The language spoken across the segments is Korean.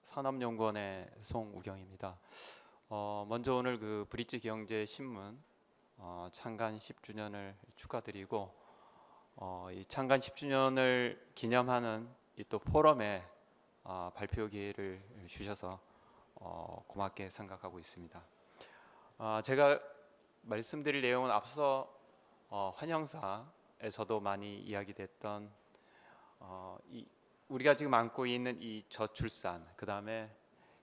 산업연구원의 송우경입니다. 먼저 오늘 그 브릿지 경제 신문 창간 10주년을 축하드리고 이 창간 10주년을 기념하는 이 또 포럼에 발표 기회를 주셔서 고맙게 생각하고 있습니다. 제가 말씀드릴 내용은 앞서 환영사에서도 많이 이야기됐던 우리가 지금 안고 있는 이 저출산, 그 다음에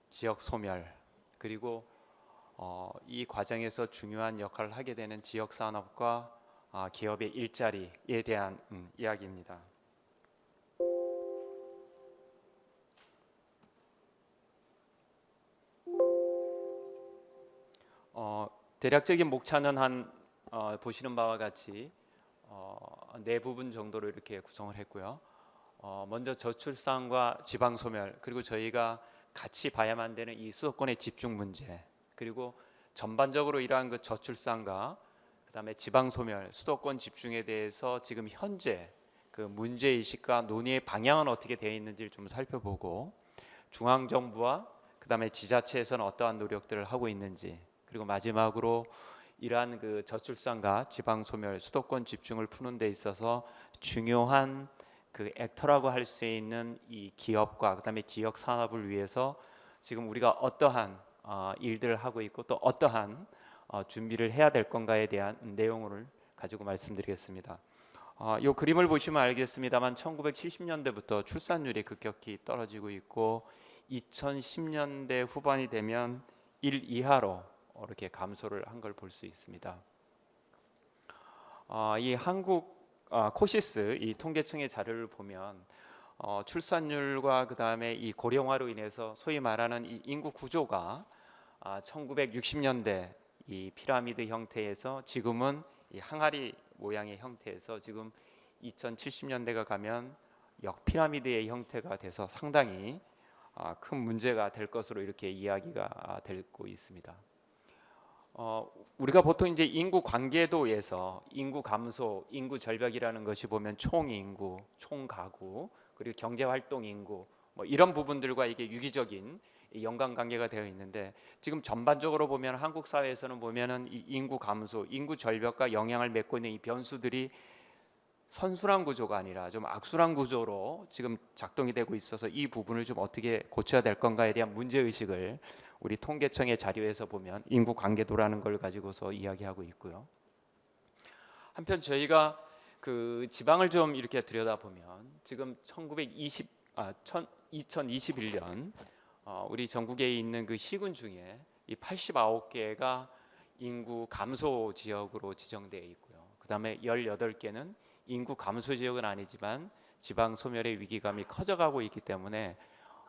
지역 소멸, 그리고 이 과정에서 중요한 역할을 하게 되는 지역 산업과 기업의 일자리에 대한 이야기입니다. 대략적인 목차는 보시는 바와 같이 네 부분 정도로 이렇게 구성을 했고요. 먼저 저출산과 지방소멸, 그리고 저희가 같이 봐야만 되는 이 수도권의 집중 문제, 그리고 전반적으로 이러한 그 저출산과 그다음에 지방소멸, 수도권 집중에 대해서 지금 현재 그 문제의식과 논의의 방향은 어떻게 되어 있는지를 좀 살펴보고, 중앙정부와 그다음에 지자체에서는 어떠한 노력들을 하고 있는지, 그리고 마지막으로 이러한 그 저출산과 지방소멸, 수도권 집중을 푸는 데 있어서 중요한 그 액터라고 할 수 있는 이 기업과 그다음에 지역 산업을 위해서 지금 우리가 어떠한 일들을 하고 있고 또 어떠한 준비를 해야 될 건가에 대한 내용을 가지고 말씀드리겠습니다. 이 그림을 보시면 알겠습니다만 1970년대부터 출산율이 급격히 떨어지고 있고 2010년대 후반이 되면 1 이하로 이렇게 감소를 한 걸 볼 수 있습니다. 이 한국 코시스 이 통계청의 자료를 보면 출산율과 그 다음에 이 고령화로 인해서 소위 말하는 이 인구 구조가 1960년대 이 피라미드 형태에서 지금은 이 항아리 모양의 형태에서 지금 2070년대가 가면 역피라미드의 형태가 돼서 상당히 큰 문제가 될 것으로 이렇게 이야기가 되고 있습니다. 우리가 보통 이제 인구 관계도에서 인구 감소, 인구 절벽이라는 것이 보면 총 인구, 총 가구, 그리고 경제 활동 인구 뭐 이런 부분들과 이게 유기적인 연관 관계가 되어 있는데, 지금 전반적으로 보면 한국 사회에서는 보면은 이 인구 감소, 인구 절벽과 영향을 맺고 있는 이 변수들이 선순환 구조가 아니라 좀 악순환 구조로 지금 작동이 되고 있어서 이 부분을 좀 어떻게 고쳐야 될 건가에 대한 문제 의식을 우리 통계청의 자료에서 보면 인구 관계도라는 걸 가지고서 이야기하고 있고요. 한편 저희가 그 지방을 좀 이렇게 들여다보면 지금 2021년 우리 전국에 있는 그 시군 중에 이 89개가 인구 감소 지역으로 지정되어 있고요. 그다음에 18개는 인구 감소 지역은 아니지만 지방 소멸의 위기감이 커져가고 있기 때문에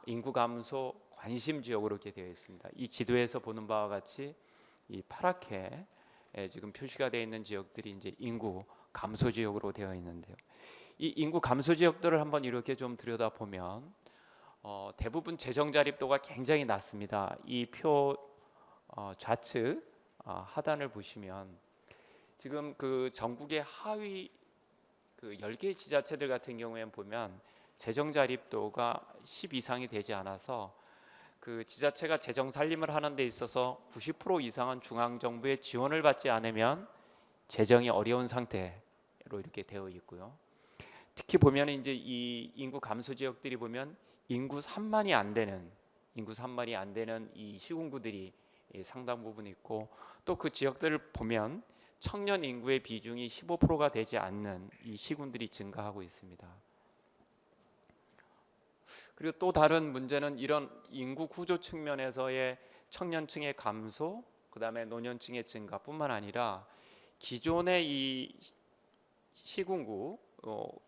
인구 감소 관심 지역으로 이렇게 되어 있습니다. 이 지도에서 보는 바와 같이 이 파랗게 지금 표시가 되어 있는 지역들이 이제 인구 감소 지역으로 되어 있는데요. 이 인구 감소 지역들을 한번 이렇게 좀 들여다보면 대부분 재정 자립도가 굉장히 낮습니다. 이 표 좌측 하단을 보시면 지금 그 전국의 하위 그 10개 지자체들 같은 경우에 보면 재정 자립도가 10 이상이 되지 않아서 그 지자체가 재정 살림을 하는 데 있어서 90% 이상은 중앙 정부의 지원을 받지 않으면 재정이 어려운 상태로 이렇게 되어 있고요. 특히 보면 이제 이 인구 감소 지역들이 보면 인구 3만이 안 되는 이 시군구들이 상당 부분 있고, 또 그 지역들을 보면 청년 인구의 비중이 15%가 되지 않는 이 시군들이 증가하고 있습니다. 그리고 또 다른 문제는 이런 인구 구조 측면에서의 청년층의 감소, 그다음에 노년층의 증가뿐만 아니라 기존의 이 시군구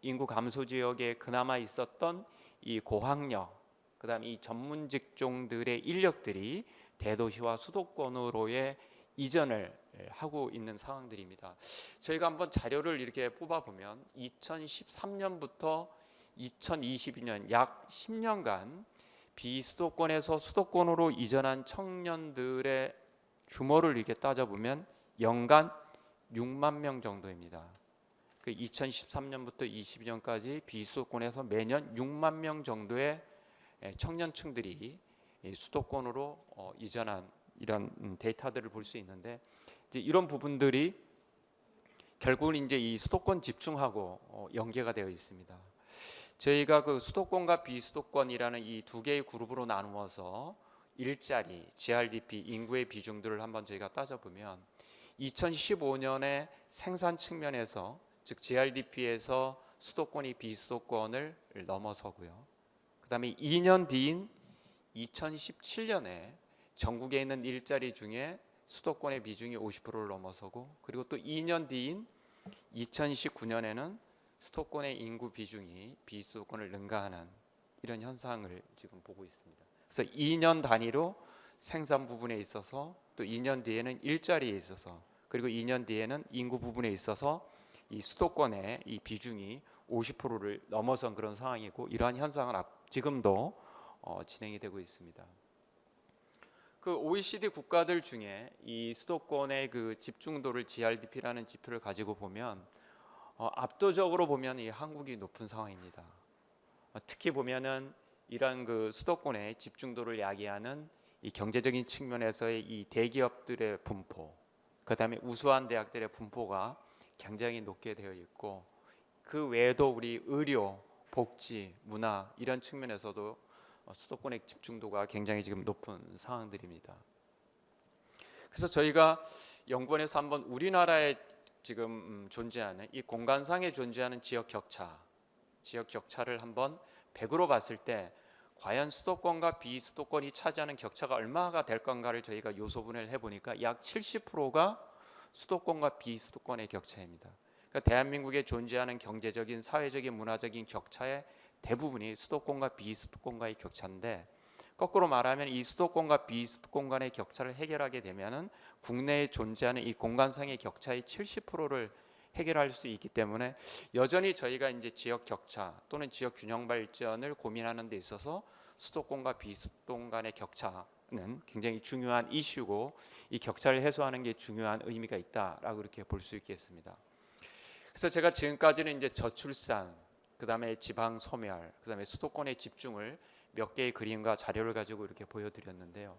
인구 감소 지역에 그나마 있었던 이 고학력, 그다음에 이 전문 직종들의 인력들이 대도시와 수도권으로의 이전을 하고 있는 상황들입니다. 저희가 한번 자료를 이렇게 뽑아보면 2013년부터 2022년 약 10년간 비수도권에서 수도권으로 이전한 청년들의 규모를 이렇게 따져보면 연간 6만 명 정도입니다. 그 2013년부터 22년까지 비수도권에서 매년 6만 명 정도의 청년층들이 이 수도권으로 이전한 이런 데이터들을 볼 수 있는데, 이제 이런 부분들이 결국은 이제 이 수도권 집중하고 연계가 되어 있습니다. 저희가 그 수도권과 비수도권이라는 이 두 개의 그룹으로 나누어서 일자리, GRDP, 인구의 비중들을 한번 저희가 따져보면 2015년에 생산 측면에서, 즉 GRDP에서 수도권이 비수도권을 넘어서고요. 그 다음에 2년 뒤인 2017년에 전국에 있는 일자리 중에 수도권의 비중이 50%를 넘어서고, 그리고 또 2년 뒤인 2019년에는 수도권의 인구 비중이 비수도권을 능가하는 이런 현상을 지금 보고 있습니다. 그래서 2년 단위로 생산 부분에 있어서, 또 2년 뒤에는 일자리에 있어서, 그리고 2년 뒤에는 인구 부분에 있어서 이 수도권의 이 비중이 50%를 넘어선 그런 상황이고, 이러한 현상은 지금도 진행이 되고 있습니다. 그 OECD 국가들 중에 이 수도권의 그 집중도를 GRDP라는 지표를 가지고 보면 압도적으로 보면 이 한국이 높은 상황입니다. 특히 보면은 이런 그 수도권의 집중도를 야기하는 이 경제적인 측면에서의 이 대기업들의 분포, 그다음에 우수한 대학들의 분포가 굉장히 높게 되어 있고, 그 외에도 우리 의료, 복지, 문화 이런 측면에서도 수도권의 집중도가 굉장히 지금 높은 상황들입니다. 그래서 저희가 연구원에서 한번 우리나라에 지금 존재하는 이 공간상에 존재하는 지역 격차를 한번 100으로 봤을 때 과연 수도권과 비수도권이 차지하는 격차가 얼마가 될 건가를 저희가 요소분해를 해보니까 약 70%가 수도권과 비수도권의 격차입니다. 그러니까 대한민국에 존재하는 경제적인, 사회적인, 문화적인 격차의 대부분이 수도권과 비수도권과의 격차인데, 거꾸로 말하면 이 수도권과 비수도권 간의 격차를 해결하게 되면은 국내에 존재하는 이 공간상의 격차의 70%를 해결할 수 있기 때문에, 여전히 저희가 이제 지역 격차 또는 지역 균형 발전을 고민하는 데 있어서 수도권과 비수도권 간의 격차는 굉장히 중요한 이슈고, 이 격차를 해소하는 게 중요한 의미가 있다라고 이렇게 볼 수 있겠습니다. 그래서 제가 지금까지는 이제 저출산, 그다음에 지방 소멸, 그다음에 수도권의 집중을 몇 개의 그림과 자료를 가지고 이렇게 보여드렸는데요.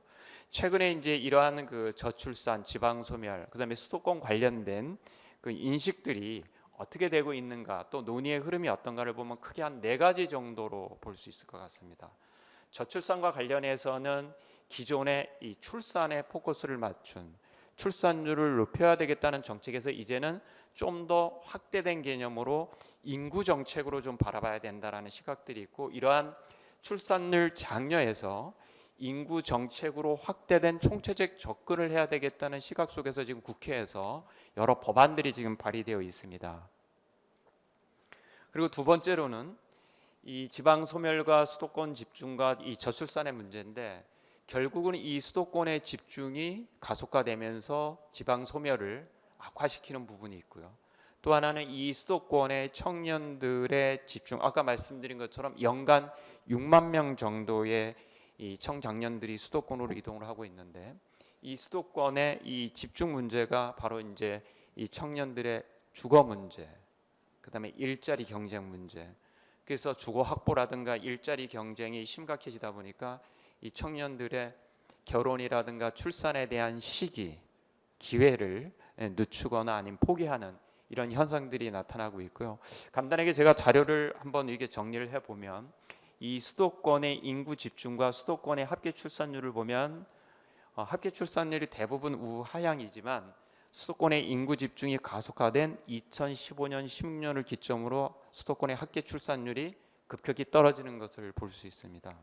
최근에 이제 이러한 그 저출산, 지방 소멸, 그다음에 수도권 관련된 그 인식들이 어떻게 되고 있는가, 또 논의의 흐름이 어떤가를 보면 크게 한 4가지 정도로 볼 수 있을 것 같습니다. 저출산과 관련해서는 기존의 이 출산에 포커스를 맞춘, 출산율을 높여야 되겠다는 정책에서 이제는 좀 더 확대된 개념으로 인구 정책으로 좀 바라봐야 된다라는 시각들이 있고, 이러한 출산율 장려에서 인구 정책으로 확대된 총체적 접근을 해야 되겠다는 시각 속에서 지금 국회에서 여러 법안들이 지금 발의되어 있습니다. 그리고 두 번째로는 이 지방 소멸과 수도권 집중과 이 저출산의 문제인데, 결국은 이 수도권의 집중이 가속화되면서 지방 소멸을 악화시키는 부분이 있고요. 또 하나는 이 수도권의 청년들의 집중, 아까 말씀드린 것처럼 연간 6만 명 정도의 이 청장년들이 수도권으로 이동을 하고 있는데, 이 수도권의 이 집중 문제가 바로 이제 이 청년들의 주거 문제, 그다음에 일자리 경쟁 문제. 그래서 주거 확보라든가 일자리 경쟁이 심각해지다 보니까 이 청년들의 결혼이라든가 출산에 대한 시기, 기회를 늦추거나 아니면 포기하는 이런 현상들이 나타나고 있고요. 간단하게 제가 자료를 한번 이렇게 정리를 해보면, 이 수도권의 인구 집중과 수도권의 합계 출산율을 보면 합계 출산율이 대부분 우하향이지만 수도권의 인구 집중이 가속화된 2015년, 16년을 기점으로 수도권의 합계 출산율이 급격히 떨어지는 것을 볼 수 있습니다.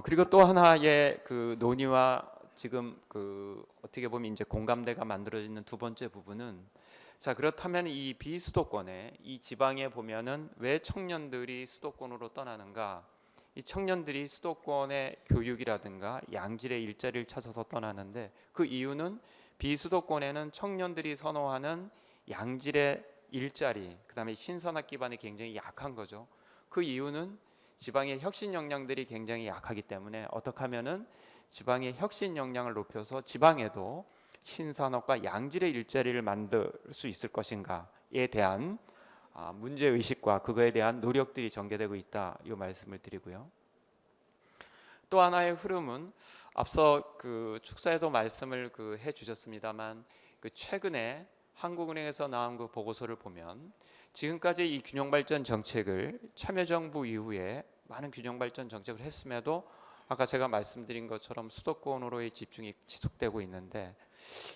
그리고 또 하나의 그 논의와 지금 그 어떻게 보면 이제 공감대가 만들어지는 두 번째 부분은, 자 그렇다면 이 비수도권에, 이 지방에 보면은 왜 청년들이 수도권으로 떠나는가? 이 청년들이 수도권의 교육이라든가 양질의 일자리를 찾아서 떠나는데, 그 이유는 비수도권에는 청년들이 선호하는 양질의 일자리, 그다음에 신산업 기반이 굉장히 약한 거죠. 그 이유는 지방의 혁신 역량들이 굉장히 약하기 때문에 어떻게 하면은 지방의 혁신 역량을 높여서 지방에도 신산업과 양질의 일자리를 만들 수 있을 것인가에 대한 문제 의식과 그거에 대한 노력들이 전개되고 있다, 이 말씀을 드리고요. 또 하나의 흐름은 앞서 그 축사에도 말씀을 해주셨습니다만, 최근에 한국은행에서 나온 그 보고서를 보면 지금까지 이 균형발전 정책을 참여정부 이후에 많은 균형발전 정책을 했음에도 아까 제가 말씀드린 것처럼 수도권으로의 집중이 지속되고 있는데,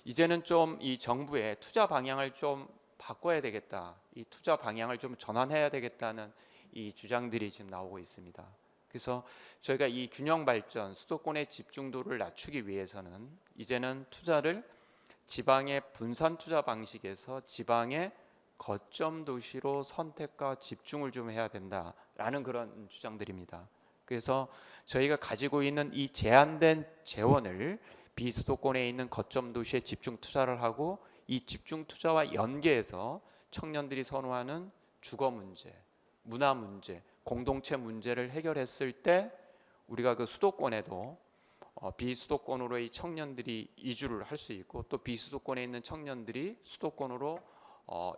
이제는 좀 이 정부의 투자 방향을 좀 바꿔야 되겠다, 이 투자 방향을 좀 전환해야 되겠다는 이 주장들이 지금 나오고 있습니다. 그래서 저희가 이 균형발전, 수도권의 집중도를 낮추기 위해서는 이제는 투자를 지방의 분산 투자 방식에서 지방의 거점 도시로 선택과 집중을 좀 해야 된다라는 그런 주장들입니다. 그래서 저희가 가지고 있는 이 제한된 재원을 비수도권에 있는 거점 도시에 집중 투자를 하고, 이 집중 투자와 연계해서 청년들이 선호하는 주거 문제, 문화 문제, 공동체 문제를 해결했을 때 우리가 그 수도권에도 비수도권으로의 청년들이 이주를 할 수 있고, 또 비수도권에 있는 청년들이 수도권으로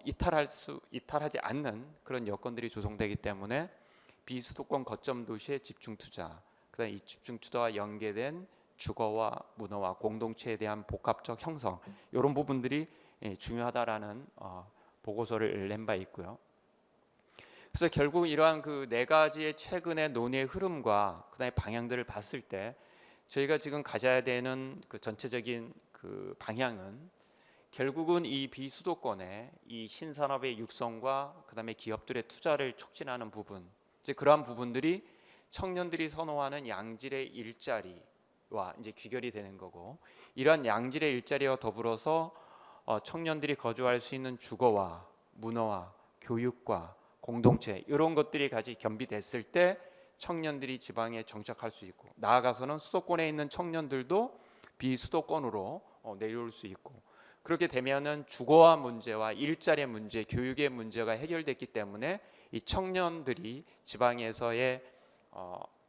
이탈하지 않는 그런 여건들이 조성되기 때문에 비수도권 거점 도시의 집중 투자, 그다음 이 집중 투자와 연계된 주거와 문화와 공동체에 대한 복합적 형성, 이런 부분들이 중요하다라는 보고서를 낸 바 있고요. 그래서 결국 이러한 그 네 가지의 최근의 논의의 흐름과 그다음에 방향들을 봤을 때 저희가 지금 가져야 되는 그 전체적인 그 방향은 결국은 이 비수도권의 이 신산업의 육성과 그다음에 기업들의 투자를 촉진하는 부분, 이제 그러한 부분들이 청년들이 선호하는 양질의 일자리와 이제 귀결이 되는 거고, 이러한 양질의 일자리와 더불어서 청년들이 거주할 수 있는 주거와 문화와 교육과 공동체, 이런 것들이 같이 겸비됐을 때 청년들이 지방에 정착할 수 있고, 나아가서는 수도권에 있는 청년들도 비수도권으로 내려올 수 있고, 그렇게 되면은 주거와 문제와 일자리의 문제, 교육의 문제가 해결됐기 때문에 이 청년들이 지방에서의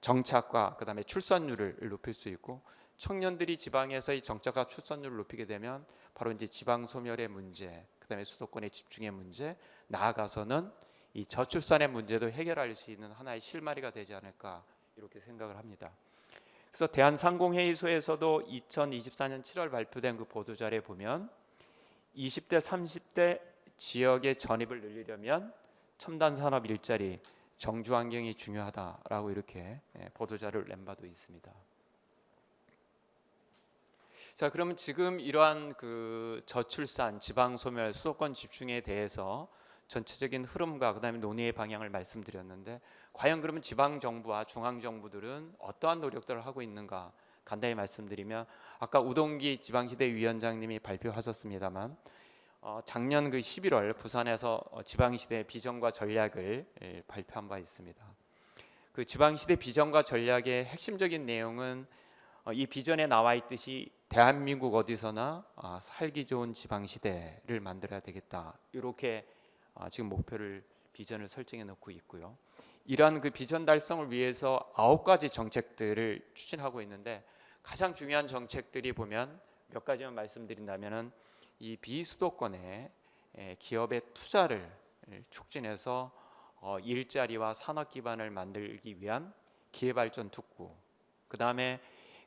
정착과 그다음에 출산율을 높일 수 있고, 청년들이 지방에서의 정착과 출산율을 높이게 되면 바로 이제 지방 소멸의 문제, 그다음에 수도권의 집중의 문제, 나아가서는 이 저출산의 문제도 해결할 수 있는 하나의 실마리가 되지 않을까, 이렇게 생각을 합니다. 그래서 대한상공회의소에서도 2024년 7월 발표된 그 보도자료에 보면 20대 30대 지역의 전입을 늘리려면 첨단 산업 일자리, 정주 환경이 중요하다라고 이렇게 보도자료를 낸 바도 있습니다. 자, 그러면 지금 이러한 그 저출산, 지방 소멸, 수도권 집중에 대해서 전체적인 흐름과 그다음에 논의의 방향을 말씀드렸는데, 과연 그러면 지방 정부와 중앙 정부들은 어떠한 노력들을 하고 있는가 간단히 말씀드리면, 아까 우동기 지방시대 위원장님이 발표하셨습니다만 작년 그 11월 부산에서 지방시대 비전과 전략을 발표한 바 있습니다. 그 지방시대 비전과 전략의 핵심적인 내용은 이 비전에 나와 있듯이 대한민국 어디서나 살기 좋은 지방시대를 만들어야 되겠다, 이렇게 지금 목표를 비전을 설정해 놓고 있고요. 이러한 그 비전 달성을 위해서 9가지 정책들을 추진하고 있는데, 가장 중요한 정책들이 보면 몇 가지만 말씀드린다면은 이 비수도권의 기업의 투자를 촉진해서 일자리와 산업 기반을 만들기 위한 기회발전 특구, 그다음에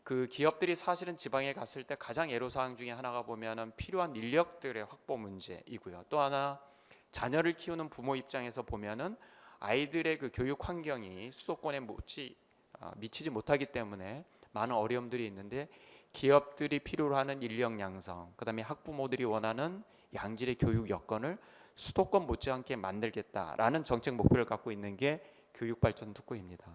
그 기업들이 사실은 지방에 갔을 때 가장 애로사항 중에 하나가 보면은 필요한 인력들의 확보 문제이고요. 또 하나, 자녀를 키우는 부모 입장에서 보면은 아이들의 그 교육 환경이 수도권에 미치지 못하기 때문에 많은 어려움들이 있는데, 기업들이 필요로 하는 인력 양성, 그다음에 학부모들이 원하는 양질의 교육 여건을 수도권 못지않게 만들겠다라는 정책 목표를 갖고 있는 게 교육발전 특구입니다.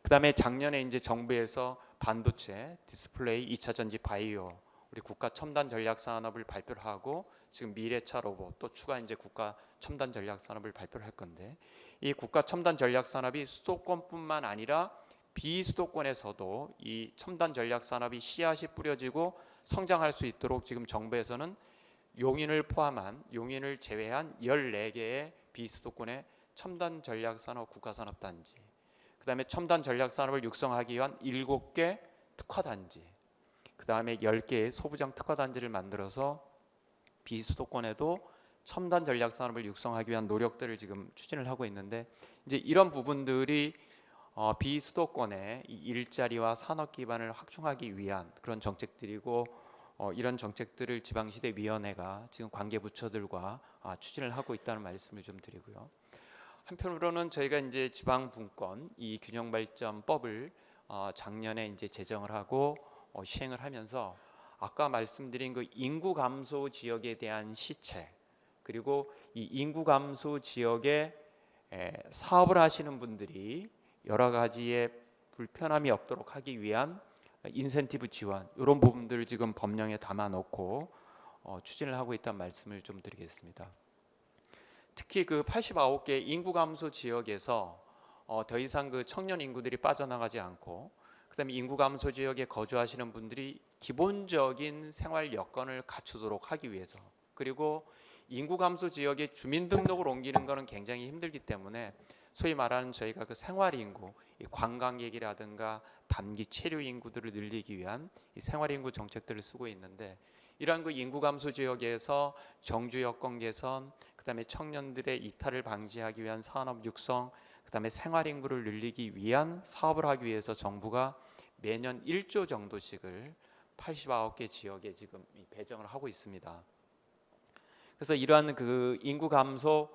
그다음에 작년에 이제 정부에서 반도체, 디스플레이, 2차 전지, 바이오, 우리 국가 첨단 전략 산업을 발표를 하고, 지금 미래차 로봇, 또 추가 이제 국가 첨단 전략 산업을 발표를 할 건데, 이 국가 첨단 전략 산업이 수도권뿐만 아니라 비수도권에서도 이 첨단 전략 산업이 씨앗이 뿌려지고 성장할 수 있도록 지금 정부에서는 용인을 제외한 14개의 비수도권의 첨단 전략 산업 국가 산업 단지, 그다음에 첨단 전략 산업을 육성하기 위한 7개 특화 단지, 그다음에 10개의 소부장 특화 단지를 만들어서 비수도권에도 첨단 전략 산업을 육성하기 위한 노력들을 지금 추진을 하고 있는데, 이제 이런 부분들이 비수도권의 이 일자리와 산업 기반을 확충하기 위한 그런 정책들이고, 이런 정책들을 지방시대위원회가 지금 관계 부처들과 추진을 하고 있다는 말씀을 좀 드리고요. 한편으로는 저희가 이제 지방분권 이 균형발전법을 작년에 이제 제정을 하고 시행을 하면서 아까 말씀드린 그 인구 감소 지역에 대한 시책, 그리고 이 인구 감소 지역에 사업을 하시는 분들이 여러 가지의 불편함이 없도록 하기 위한 인센티브 지원, 이런 부분들을 지금 법령에 담아놓고 추진을 하고 있다는 말씀을 좀 드리겠습니다. 특히 그 89개 인구 감소 지역에서 더 이상 그 청년 인구들이 빠져나가지 않고, 그다음에 인구 감소 지역에 거주하시는 분들이 기본적인 생활 여건을 갖추도록 하기 위해서, 그리고 인구 감소 지역에 주민등록을 옮기는 것은 굉장히 힘들기 때문에 소위 말하는 저희가 그 생활 인구, 관광객이라든가 단기 체류 인구들을 늘리기 위한 이 생활 인구 정책들을 쓰고 있는데, 이러한 그 인구 감소 지역에서 정주 여건 개선, 그다음에 청년들의 이탈을 방지하기 위한 산업 육성, 그다음에 생활 인구를 늘리기 위한 사업을 하기 위해서 정부가 매년 1조 정도씩을 89개 지역에 지금 배정을 하고 있습니다. 그래서 이러한 그 인구 감소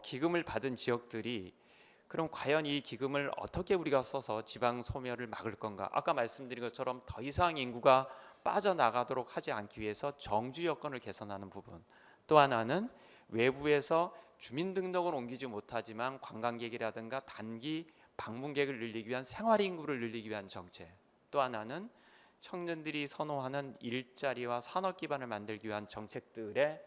기금을 받은 지역들이 그럼 과연 이 기금을 어떻게 우리가 써서 지방 소멸을 막을 건가? 아까 말씀드린 것처럼 더 이상 인구가 빠져나가도록 하지 않기 위해서 정주 여건을 개선하는 부분, 또 하나는 외부에서 주민등록을 옮기지 못하지만 관광객이라든가 단기 방문객을 늘리기 위한 생활 인구를 늘리기 위한 정책, 또 하나는 청년들이 선호하는 일자리와 산업 기반을 만들기 위한 정책들에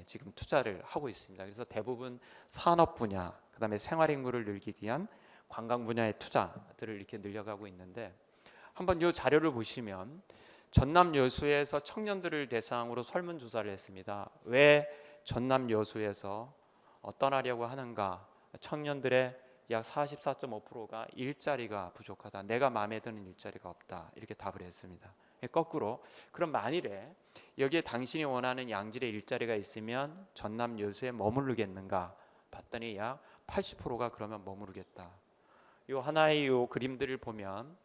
지금 투자를 하고 있습니다. 그래서 대부분 산업 분야, 그다음에 생활 인구를 늘리기 위한 관광 분야의 투자들을 이렇게 늘려가고 있는데, 한번 이 자료를 보시면 전남 여수에서 청년들을 대상으로 설문조사를 했습니다. 왜 전남 여수에서 떠나려고 하는가? 청년들의 약 44.5%가 일자리가 부족하다, 내가 마음에 드는 일자리가 없다, 이렇게 답을 했습니다. 거꾸로 그럼 만일에 여기에 당신이 원하는 양질의 일자리가 있으면 전남 여수에 머무르겠는가 봤더니 약 80%가 그러면 머무르겠다. 요 하나의 요 그림들을 보면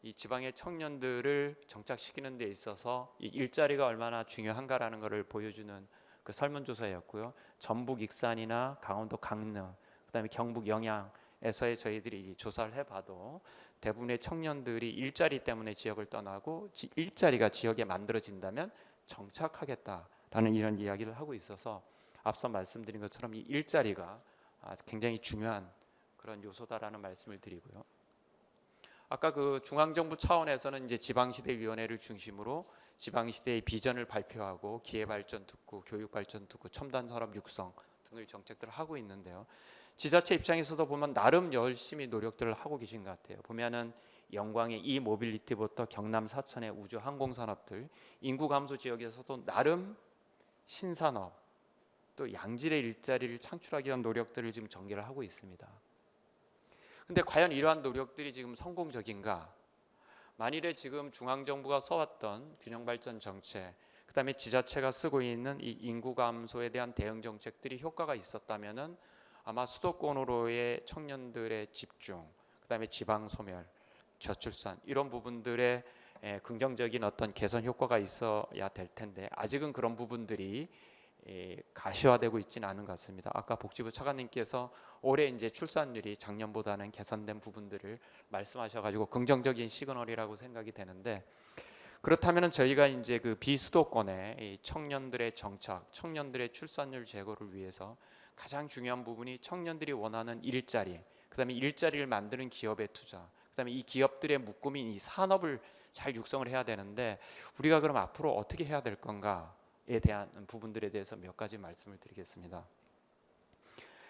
이 지방의 청년들을 정착시키는 데 있어서 이 일자리가 얼마나 중요한가라는 것을 보여주는 그 설문조사였고요. 전북 익산이나 강원도 강릉, 그다음에 경북 영양에서의 저희들이 조사를 해봐도 대부분의 청년들이 일자리 때문에 지역을 떠나고 일자리가 지역에 만들어진다면 정착하겠다라는 이런 이야기를 하고 있어서 앞서 말씀드린 것처럼 이 일자리가 굉장히 중요한 그런 요소다라는 말씀을 드리고요. 아까 그 중앙정부 차원에서는 이제 지방시대위원회를 중심으로 지방시대의 비전을 발표하고 기회발전 특구, 교육발전 특구, 첨단산업 육성 등의 정책들을 하고 있는데요. 지자체 입장에서도 보면 나름 열심히 노력들을 하고 계신 것 같아요. 보면은 영광의 이모빌리티부터 경남 사천의 우주 항공산업들, 인구 감소 지역에서도 나름 신산업, 또 양질의 일자리를 창출하기 위한 노력들을 지금 전개를 하고 있습니다. 근데 과연 이러한 노력들이 지금 성공적인가? 만일에 지금 중앙정부가 써왔던 균형발전 정책, 그 다음에 지자체가 쓰고 있는 이 인구 감소에 대한 대응 정책들이 효과가 있었다면은 아마 수도권으로의 청년들의 집중, 그 다음에 지방소멸, 저출산, 이런 부분들의 긍정적인 어떤 개선 효과가 있어야 될 텐데 아직은 그런 부분들이 가시화되고 있지는 않은 것 같습니다. 아까 복지부 차관님께서 올해 이제 출산율이 작년보다는 개선된 부분들을 말씀하셔가지고 긍정적인 시그널이라고 생각이 되는데, 그렇다면 저희가 이제 그 비수도권의 청년들의 정착, 청년들의 출산율 제고를 위해서 가장 중요한 부분이 청년들이 원하는 일자리, 그다음에 일자리를 만드는 기업의 투자, 그다음에 이 기업들의 묶음인 이 산업을 잘 육성을 해야 되는데 우리가 그럼 앞으로 어떻게 해야 될 건가에 대한 부분들에 대해서 몇 가지 말씀을 드리겠습니다.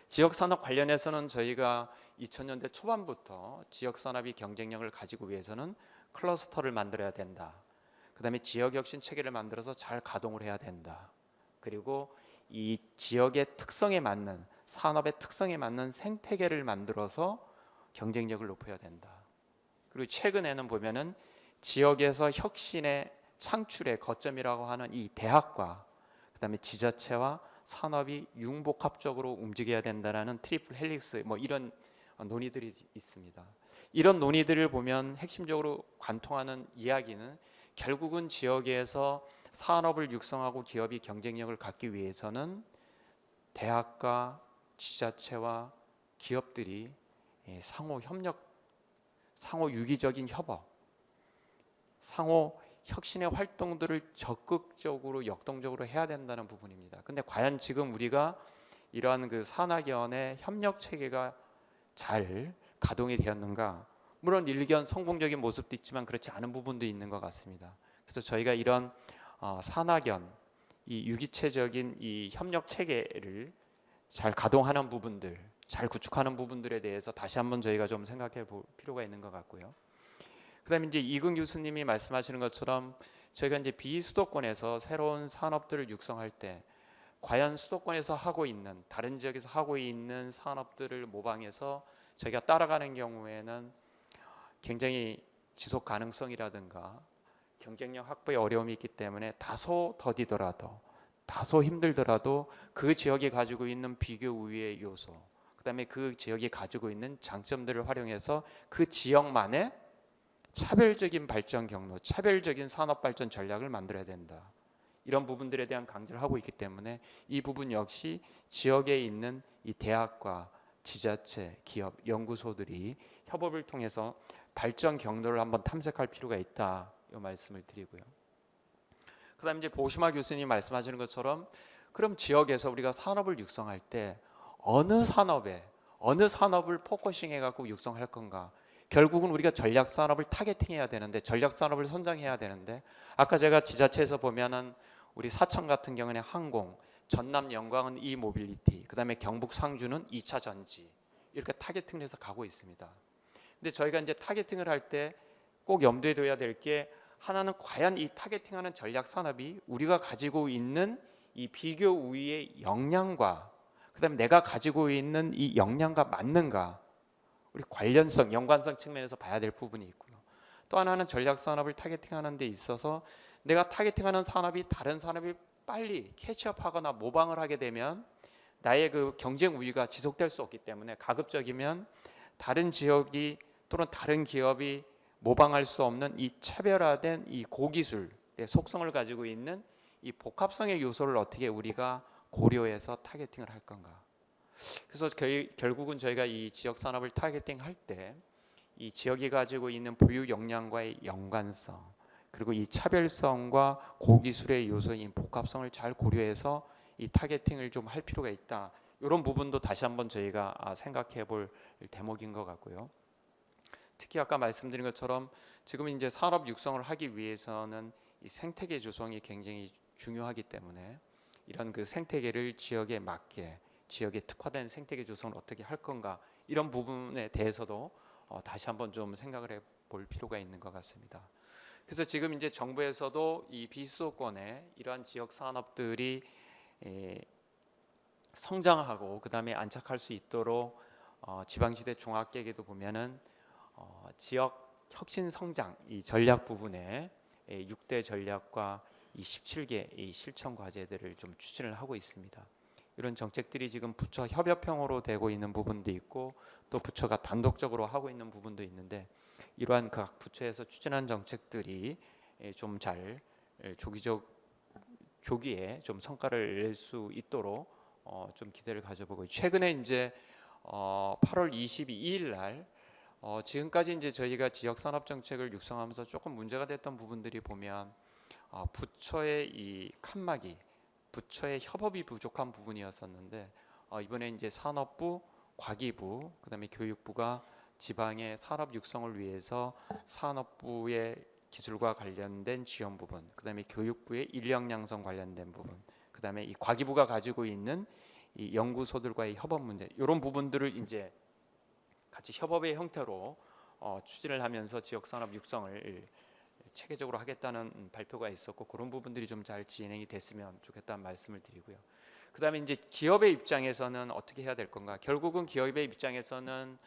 지역산업 관련해서는 저희가 2000년대 초반부터 지역산업이 경쟁력을 가지고 위해서는 클러스터를 만들어야 된다. 그 다음에 지역혁신 체계를 만들어서 잘 가동을 해야 된다. 그리고 이 지역의 특성에 맞는, 산업의 특성에 맞는 생태계를 만들어서 경쟁력을 높여야 된다. 그리고 최근에는 보면은 지역에서 혁신의 창출의 거점이라고 하는 이 대학과, 그 다음에 지자체와 산업이 융복합적으로 움직여야 된다라는 트리플 헬릭스 뭐 이런 논의들이 있습니다. 이런 논의들을 보면 핵심적으로 관통하는 이야기는 결국은 지역에서 산업을 육성하고 기업이 경쟁력을 갖기 위해서는 대학과 지자체와 기업들이 상호 협력, 상호 유기적인 협업, 상호 혁신의 활동들을 적극적으로 역동적으로 해야 된다는 부분입니다. 근데 과연 지금 우리가 이러한 그 산학연의 협력 체계가 잘 가동이 되었는가? 물론 일견 성공적인 모습도 있지만 그렇지 않은 부분도 있는 것 같습니다. 그래서 저희가 이런 산학연, 이 유기체적인 이 협력 체계를 잘 가동하는 부분들, 잘 구축하는 부분들에 대해서 다시 한번 저희가 좀 생각해 볼 필요가 있는 것 같고요. 그다음에 이제 이근 교수님이 말씀하시는 것처럼 저희가 이제 비수도권에서 새로운 산업들을 육성할 때 과연 수도권에서 하고 있는 다른 지역에서 하고 있는 산업들을 모방해서 저희가 따라가는 경우에는 굉장히 지속 가능성이라든가 경쟁력 확보에 어려움이 있기 때문에 다소 더디더라도 다소 힘들더라도 그 지역이 가지고 있는 비교 우위의 요소, 그다음에 그 지역이 가지고 있는 장점들을 활용해서 그 지역만의 차별적인 발전 경로, 차별적인 산업 발전 전략을 만들어야 된다. 이런 부분들에 대한 강조를 하고 있기 때문에 이 부분 역시 지역에 있는 이 대학과 지자체, 기업, 연구소들이 협업을 통해서 발전 경로를 한번 탐색할 필요가 있다. 이 말씀을 드리고요. 그다음에 이제 보시마 교수님 말씀하시는 것처럼 그럼 지역에서 우리가 산업을 육성할 때 어느 산업을 포커싱해 갖고 육성할 건가? 결국은 우리가 전략 산업을 타겟팅해야 되는데 전략 산업을 선정해야 되는데 아까 제가 지자체에서 보면은 우리 사천 같은 경우는 항공, 전남 영광은 이모빌리티, 그다음에 경북 상주는 2차 전지 이렇게 타겟팅을 해서 가고 있습니다. 근데 저희가 이제 타겟팅을 할 때 꼭 염두에 둬야 될 게 하나는 과연 이 타겟팅하는 전략 산업이 우리가 가지고 있는 이 비교 우위의 역량과 그다음에 내가 가지고 있는 이 역량과 맞는가? 우리 관련성, 연관성 측면에서 봐야 될 부분이 있고요. 또 하나는 전략 산업을 타겟팅하는 데 있어서 내가 타겟팅하는 산업이 다른 산업이 빨리 캐치업하거나 모방을 하게 되면 나의 그 경쟁 우위가 지속될 수 없기 때문에 가급적이면 다른 지역이 또는 다른 기업이 모방할 수 없는 이 차별화된 이 고기술의 속성을 가지고 있는 이 복합성의 요소를 어떻게 우리가 고려해서 타겟팅을 할 건가? 그래서 결국은 저희가 이 지역 산업을 타겟팅할 때 이 지역이 가지고 있는 보유 역량과의 연관성, 그리고 이 차별성과 고기술의 요소인 복합성을 잘 고려해서 이 타겟팅을 좀 할 필요가 있다. 이런 부분도 다시 한번 저희가 생각해 볼 대목인 것 같고요. 특히 아까 말씀드린 것처럼 지금 이제 산업 육성을 하기 위해서는 이 생태계 조성이 굉장히 중요하기 때문에 이런 그 생태계를 지역에 맞게 지역에 특화된 생태계 조성을 어떻게 할 건가 이런 부분에 대해서도 다시 한번 좀 생각을 해볼 필요가 있는 것 같습니다. 그래서 지금 이제 정부에서도 이 비수도권에 이러한 지역 산업들이 성장하고 그다음에 안착할 수 있도록 지방지대 종합계획에도 보면은 지역 혁신 성장 이 전략 부분에 6대 전략과 이 17개 이 실천 과제들을 좀 추진을 하고 있습니다. 이런 정책들이 지금 부처 협업형으로 되고 있는 부분도 있고 또 부처가 단독적으로 하고 있는 부분도 있는데 이러한 각 부처에서 추진한 정책들이 좀 잘 조기에 좀 성과를 낼 수 있도록 좀 기대를 가져보고 최근에 이제 8월 22일 날 지금까지 이제 저희가 지역 산업 정책을 육성하면서 조금 문제가 됐던 부분들이 보면 부처의 이 칸막이, 부처의 협업이 부족한 부분이었었는데 이번에 이제 산업부, 과기부, 그다음에 교육부가 지방의 산업 육성을 위해서 산업부의 기술과 관련된 지원 부분, 그다음에 교육부의 인력 양성 관련된 부분, 그다음에 이 과기부가 가지고 있는 이 연구소들과의 협업 문제 이런 부분들을 이제 같이 협업의 형태로 추진을 하면서 지역 산업 육성을 체계적으로 하겠다는 발표가 있었고 그런 부분들이 좀 잘 진행이 됐으면 좋겠다는 말씀을 드리고요. 그다음에 이제 기업의 입장에서는 어떻게 해야 될 건가? 결국은 기업의 입장에서는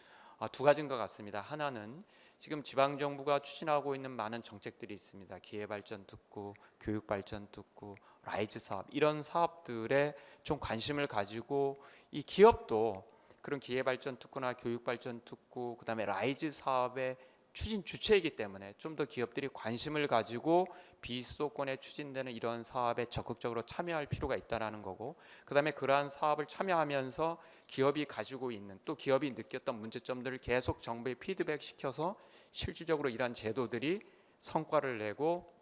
두 가지인 것 같습니다. 하나는 지금 지방 정부가 추진하고 있는 많은 정책들이 있습니다. 기회발전 특구, 교육발전 특구, 라이즈 사업 이런 사업들에 좀 관심을 가지고 이 기업도 그런 기회발전 특구나 교육발전 특구 그다음에 라이즈 사업의 추진 주체이기 때문에 좀 더 기업들이 관심을 가지고 비수도권에 추진되는 이런 사업에 적극적으로 참여할 필요가 있다는 거고, 그다음에 그러한 사업을 참여하면서 기업이 가지고 있는 또 기업이 느꼈던 문제점들을 계속 정부에 피드백 시켜서 실질적으로 이러한 제도들이 성과를 내고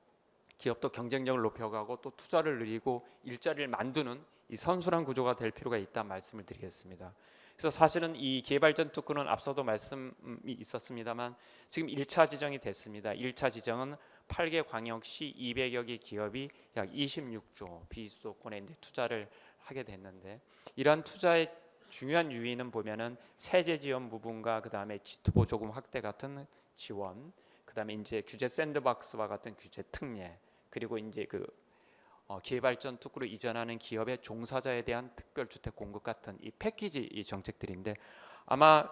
기업도 경쟁력을 높여가고 또 투자를 늘리고 일자리를 만드는 이 선순환 구조가 될 필요가 있다는 말씀을 드리겠습니다. 그래서 사실은 이 기회발전 특구는 앞서도 말씀이 있었습니다만 지금 1차 지정이 됐습니다. 1차 지정은 8개 광역시 200여 개 기업이 약 26조 비수도권에 이제 투자를 하게 됐는데, 이러한 투자의 중요한 유의는 보면은 세제 지원 부분과 그다음에 G2 보조금 확대 같은 지원, 그다음에 이제 규제 샌드박스와 같은 규제 특례, 그리고 이제 기회발전 특구로 이전하는 기업의 종사자에 대한 특별주택 공급 같은 이 패키지 이 정책들인데, 아마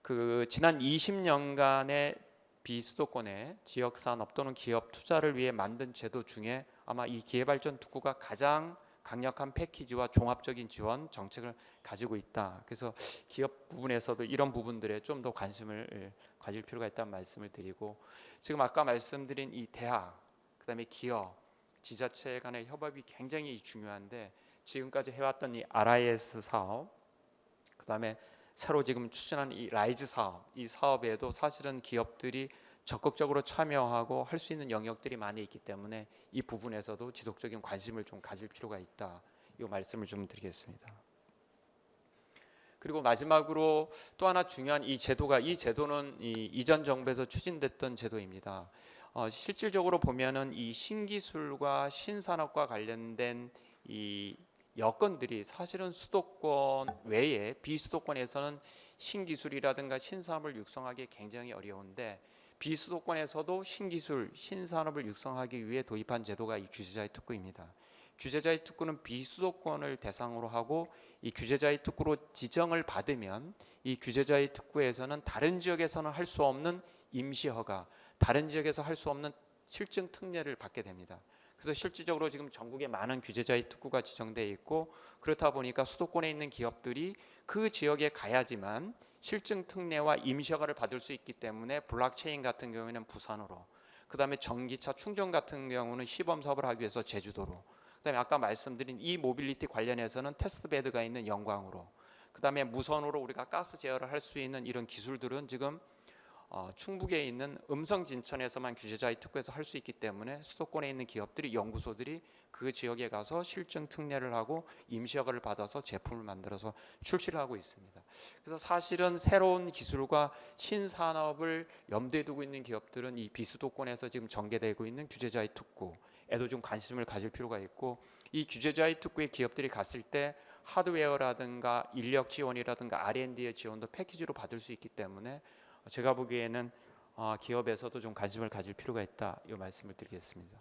그 지난 20년간의 비수도권의 지역산업 또는 기업 투자를 위해 만든 제도 중에 아마 이 기회발전 특구가 가장 강력한 패키지와 종합적인 지원 정책을 가지고 있다. 그래서 기업 부분에서도 이런 부분들에 좀 더 관심을 가질 필요가 있다는 말씀을 드리고, 지금 아까 말씀드린 이 대학, 그다음에 기업, 지자체 간의 협업이 굉장히 중요한데, 지금까지 해왔던 이 RIS 사업, 그다음에 새로 지금 추진하는 이 라이즈 사업, 이 사업에도 사실은 기업들이 적극적으로 참여하고 할 수 있는 영역들이 많이 있기 때문에 이 부분에서도 지속적인 관심을 좀 가질 필요가 있다. 이 말씀을 좀 드리겠습니다. 그리고 마지막으로 또 하나 중요한 이 제도는 이전 정부에서 추진됐던 제도입니다. 실질적으로 보면은 이 신기술과 신산업과 관련된 이 여건들이 사실은 수도권 외에 비수도권에서는 신기술이라든가 신산업을 육성하기 굉장히 어려운데, 비수도권에서도 신기술, 신산업을 육성하기 위해 도입한 제도가 이 규제자의 특구입니다. 규제자의 특구는 비수도권을 대상으로 하고, 이 규제자의 특구로 지정을 받으면 이 규제자의 특구에서는 다른 지역에서는 할 수 없는 임시허가, 다른 지역에서 할 수 없는 실증 특례를 받게 됩니다. 그래서 실질적으로 지금 전국에 많은 규제자의 특구가 지정되어 있고, 그렇다 보니까 수도권에 있는 기업들이 그 지역에 가야지만 실증 특례와 임시허가를 받을 수 있기 때문에 블록체인 같은 경우에는 부산으로, 그다음에 전기차 충전 같은 경우는 시범 사업을 하기 위해서 제주도로, 그다음에 아까 말씀드린 이 모빌리티 관련해서는 테스트베드가 있는 영광으로, 그다음에 무선으로 우리가 가스 제어를 할 수 있는 이런 기술들은 지금 충북에 있는 음성진천에서만 규제자의 특구에서 할 수 있기 때문에 수도권에 있는 기업들이, 연구소들이 그 지역에 가서 실증 특례를 하고 임시허가를 받아서 제품을 만들어서 출시를 하고 있습니다. 그래서 사실은 새로운 기술과 신산업을 염두에 두고 있는 기업들은 이 비수도권에서 지금 전개되고 있는 규제자의 특구에도 좀 관심을 가질 필요가 있고, 이 규제자의 특구에 기업들이 갔을 때 하드웨어라든가 인력 지원이라든가 R&D의 지원도 패키지로 받을 수 있기 때문에 제가 보기에는 기업에서도 좀 관심을 가질 필요가 있다, 이 말씀을 드리겠습니다.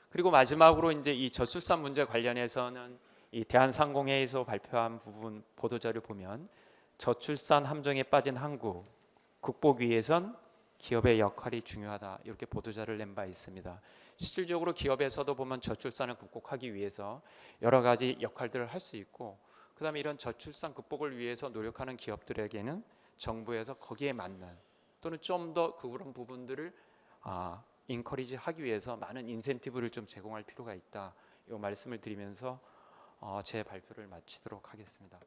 그리고 마지막으로 이제 이 저출산 문제 관련해서는 이 대한상공회의소 발표한 부분 보도자료 보면, 저출산 함정에 빠진 한국 극복 위해선 기업의 역할이 중요하다, 이렇게 보도자료를 낸 바 있습니다. 실질적으로 기업에서도 보면 저출산을 극복하기 위해서 여러 가지 역할들을 할 수 있고, 그다음에 이런 저출산 극복을 위해서 노력하는 기업들에게는 정부에서 거기에 맞는 또는 좀 더 그런 부분들을 인커리지 하기 위해서 많은 인센티브를 좀 제공할 필요가 있다, 이 말씀을 드리면서 제 발표를 마치도록 하겠습니다.